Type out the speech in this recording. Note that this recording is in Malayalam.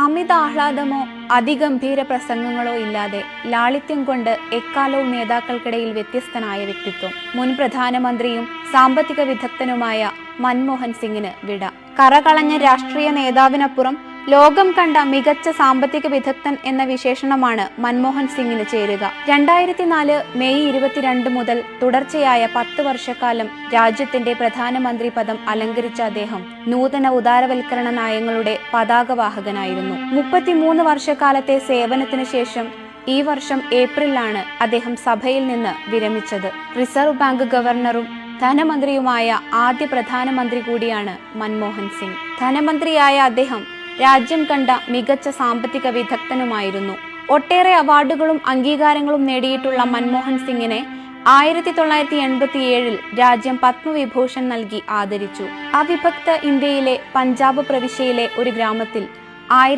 അമിത ആഹ്ലാദമോ അതിഗംഭീര പ്രസംഗങ്ങളോ ഇല്ലാതെ ലാളിത്യം കൊണ്ട് എക്കാലവും നേതാക്കൾക്കിടയിൽ വ്യത്യസ്തനായ വ്യക്തിത്വം. മുൻ പ്രധാനമന്ത്രിയും സാമ്പത്തിക വിദഗ്ധനുമായ മൻമോഹൻ സിംഗിന് വിട. കറകളഞ്ഞ രാഷ്ട്രീയ നേതാവിനപ്പുറം ലോകം കണ്ട മികച്ച സാമ്പത്തിക വിദഗ്ധൻ എന്ന വിശേഷണമാണ് മൻമോഹൻ സിംഗിന് ചേരുക. 2004 മെയ് 22 മുതൽ തുടർച്ചയായ 10 വർഷക്കാലം രാജ്യത്തിന്റെ പ്രധാനമന്ത്രി പദം അലങ്കരിച്ച അദ്ദേഹം നൂതന ഉദാരവൽക്കരണ നയങ്ങളുടെ പതാകവാഹകനായിരുന്നു. 33 വർഷക്കാലത്തെ സേവനത്തിന് ശേഷം ഈ വർഷം ഏപ്രിലാണ് അദ്ദേഹം സഭയിൽ നിന്ന് വിരമിച്ചത്. റിസർവ് ബാങ്ക് ഗവർണറും ധനമന്ത്രിയുമായ ആദ്യ പ്രധാനമന്ത്രി കൂടിയാണ് മൻമോഹൻ സിംഗ്. ധനമന്ത്രിയായ അദ്ദേഹം രാജ്യം കണ്ട മികച്ച സാമ്പത്തിക വിദഗ്ധനുമായിരുന്നു. ഒട്ടേറെ അവാർഡുകളും അംഗീകാരങ്ങളും നേടിയിട്ടുള്ള മൻമോഹൻ സിംഗിനെ 1987 രാജ്യം പത്മവിഭൂഷൺ നൽകി ആദരിച്ചു. അവിഭക്ത ഇന്ത്യയിലെ പഞ്ചാബ് പ്രവിശ്യയിലെ ഒരു ഗ്രാമത്തിൽ